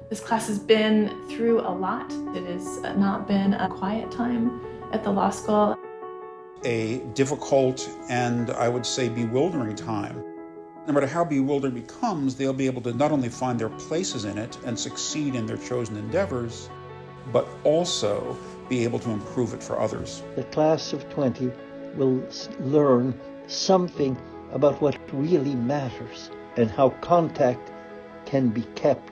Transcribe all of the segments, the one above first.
This class has been through a lot. It has not been a quiet time at the law school. A difficult and, I would say, bewildering time. No matter how bewildered it becomes, they'll be able to not only find their places in it and succeed in their chosen endeavors, but also be able to improve it for others. The class of 20 will learn something about what really matters and how contact can be kept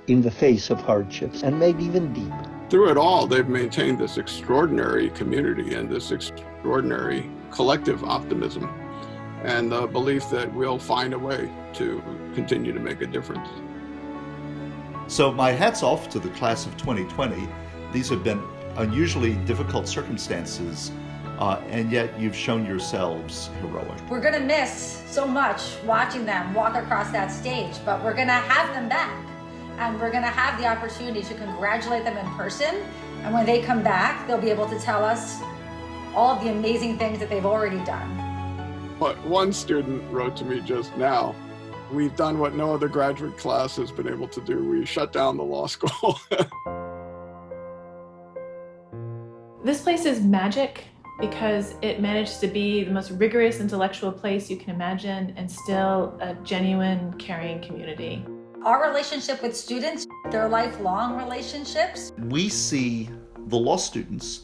in the face of hardships and made even deeper. Through it all, they've maintained this extraordinary community and this extraordinary collective optimism and the belief that we'll find a way to continue to make a difference. So my hat's off to the class of 2020. These have been unusually difficult circumstances, and yet you've shown yourselves heroic. We're gonna miss so much watching them walk across that stage, but we're gonna have them back. And we're gonna have the opportunity to congratulate them in person. And when they come back, they'll be able to tell us all of the amazing things that they've already done. But one student wrote to me just now, "We've done what no other graduate class has been able to do. We shut down the law school." This place is magic because it managed to be the most rigorous intellectual place you can imagine and still a genuine, caring community. Our relationship with students, they're lifelong relationships. We see the law students,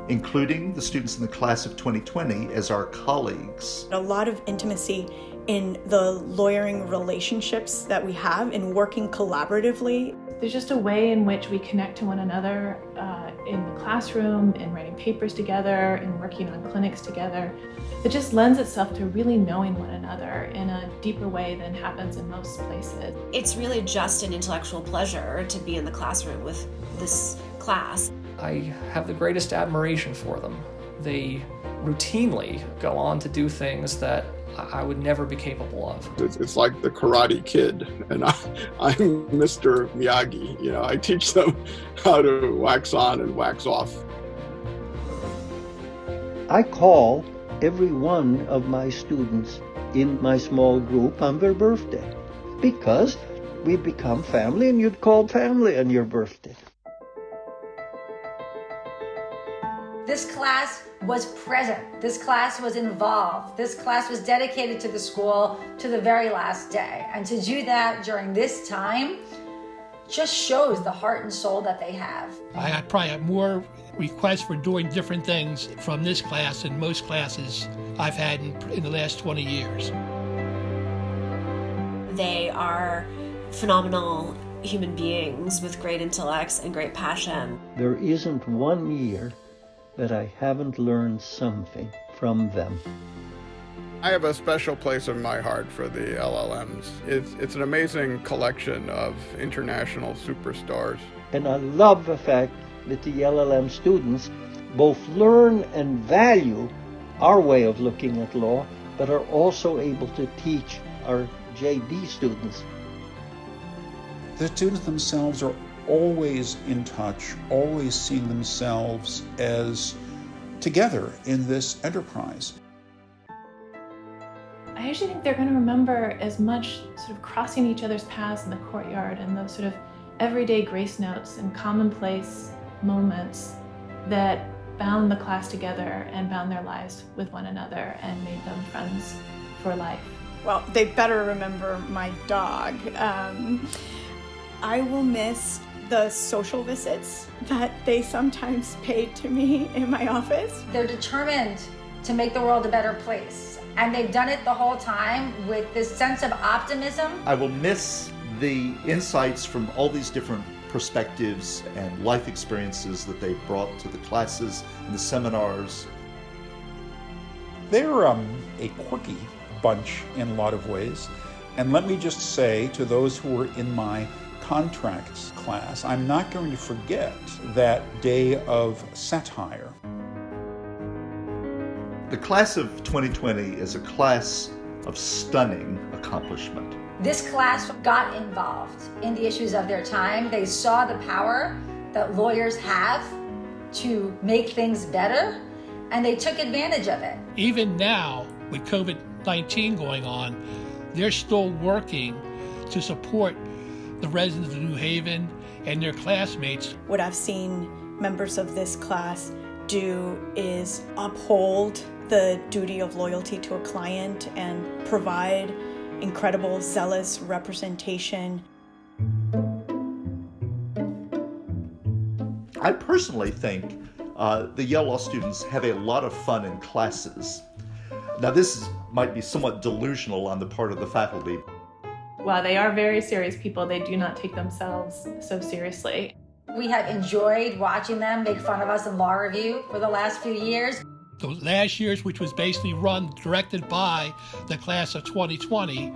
including the students in the class of 2020, as our colleagues. A lot of intimacy in the lawyering relationships that we have in working collaboratively. There's just a way in which we connect to one another in the classroom, in writing papers together, in working on clinics together. It just lends itself to really knowing one another in a deeper way than happens in most places. It's really just an intellectual pleasure to be in the classroom with this class. I have the greatest admiration for them. They routinely go on to do things that I would never be capable of. It's like the Karate Kid, and I'm Mr. Miyagi. You know, I teach them how to wax on and wax off. I call every one of my students in my small group on their birthday because we've become family, and you'd call family on your birthday. This class was present. This class was involved. This class was dedicated to the school to the very last day. And to do that during this time just shows the heart and soul that they have. I probably have more requests for doing different things from this class than most classes I've had in the last 20 years. They are phenomenal human beings with great intellects and great passion. There isn't one year that I haven't learned something from them. I have a special place in my heart for the LLMs. It's an amazing collection of international superstars. And I love the fact that the LLM students both learn and value our way of looking at law, but are also able to teach our JD students. The students themselves are always in touch, always seeing themselves as together in this enterprise. I actually think they're going to remember as much sort of crossing each other's paths in the courtyard and those sort of everyday grace notes and commonplace moments that bound the class together and bound their lives with one another and made them friends for life. Well, they better remember my dog. I will miss the social visits that they sometimes paid to me in my office. They're determined to make the world a better place. And they've done it the whole time with this sense of optimism. I will miss the insights from all these different perspectives and life experiences that they brought to the classes and the seminars. They're a quirky bunch in a lot of ways. And let me just say to those who were in my contracts class, I'm not going to forget that day of satire. The class of 2020 is a class of stunning accomplishment. This class got involved in the issues of their time. They saw the power that lawyers have to make things better, and they took advantage of it. Even now, with COVID-19 going on, they're still working to support the residents of New Haven and their classmates. What I've seen members of this class do is uphold the duty of loyalty to a client and provide incredible, zealous representation. I personally think the Yale Law students have a lot of fun in classes. Now might be somewhat delusional on the part of the faculty. While they are very serious people, they do not take themselves so seriously. We have enjoyed watching them make fun of us in law review for the last few years. The last year's, which was basically directed by the class of 2020,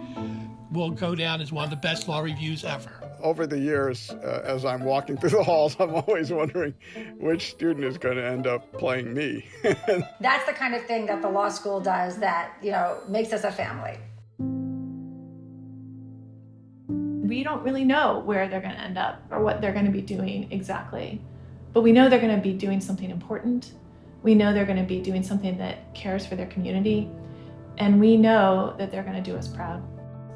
will go down as one of the best law reviews ever. Over the years, as I'm walking through the halls, I'm always wondering which student is going to end up playing me. That's the kind of thing that the law school does that, makes us a family. We don't really know where they're going to end up or what they're going to be doing exactly, but we know they're going to be doing something important. We know they're going to be doing something that cares for their community, and we know that they're going to do us proud.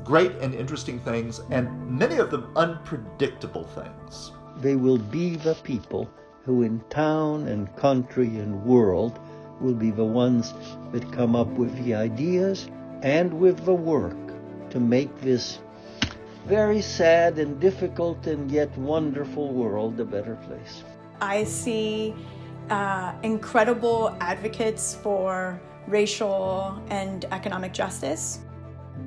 Great and interesting things, and many of them unpredictable things. They will be the people who in town and country and world will be the ones that come up with the ideas and with the work to make this very sad and difficult and yet wonderful world a better place. I see incredible advocates for racial and economic justice.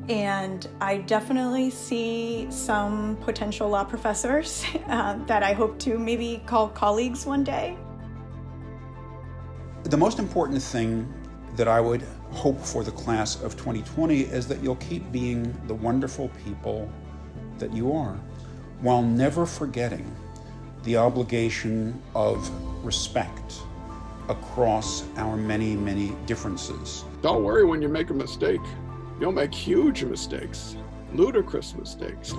And I definitely see some potential law professors that I hope to maybe call colleagues one day. The most important thing that I would hope for the class of 2020 is that you'll keep being the wonderful people that you are, while never forgetting the obligation of respect across our many, many differences. Don't worry when you make a mistake. You'll make huge mistakes, ludicrous mistakes.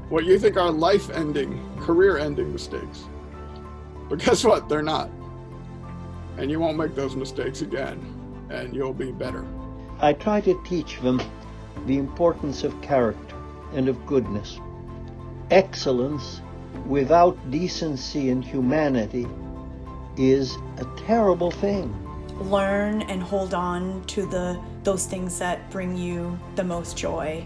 What you think are life-ending, career-ending mistakes. But guess what? They're not. And you won't make those mistakes again, and you'll be better. I try to teach them the importance of character and of goodness. Excellence without decency and humanity is a terrible thing. Learn and hold on to those things that bring you the most joy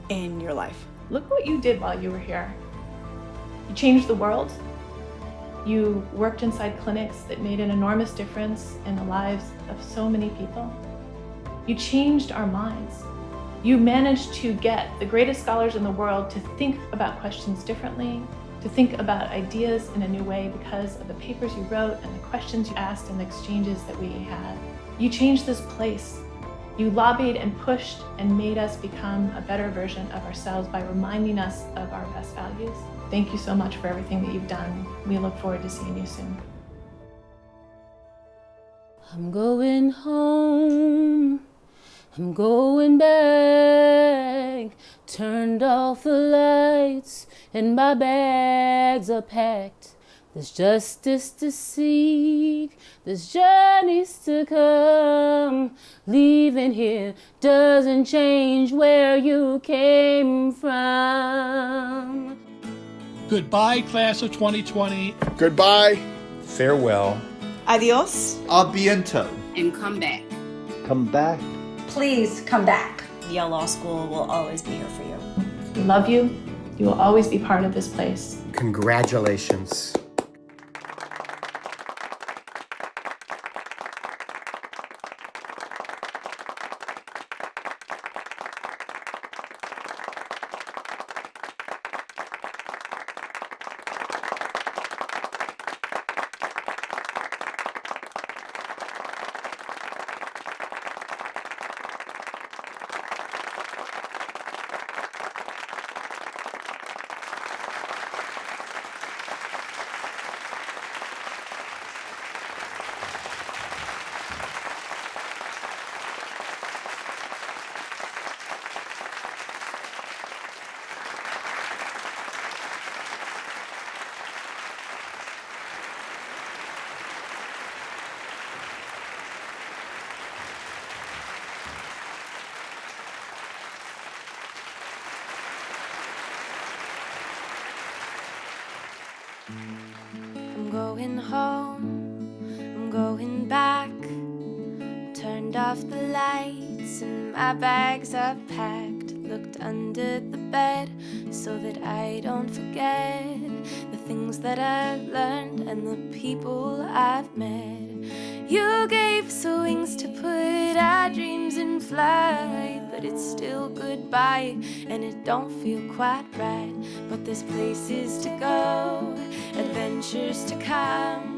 in your life. Look what you did while you were here. You changed the world. You worked inside clinics that made an enormous difference in the lives of so many people. You changed our minds. You managed to get the greatest scholars in the world to think about questions differently, to think about ideas in a new way because of the papers you wrote and the questions you asked and the exchanges that we had. You changed this place. You lobbied and pushed and made us become a better version of ourselves by reminding us of our best values. Thank you so much for everything that you've done. We look forward to seeing you soon. I'm going home. I'm going back. Turned off the lights and my bags are packed. There's justice to seek, there's journeys to come. Leaving here doesn't change where you came from. Goodbye, class of 2020. Goodbye. Farewell. Adios. A biento. And come back. Come back. Please come back. Yale Law School will always be here for you. We love you. You will always be part of this place. Congratulations. I'm going home, I'm going back. Turned off the lights and my bags are packed. Looked under the bed so that I don't forget the things that I've learned and the people I've met. You gave us wings to put our dreams in flight, but it's still goodbye and it don't feel quite right. But there's places to go, adventures to come,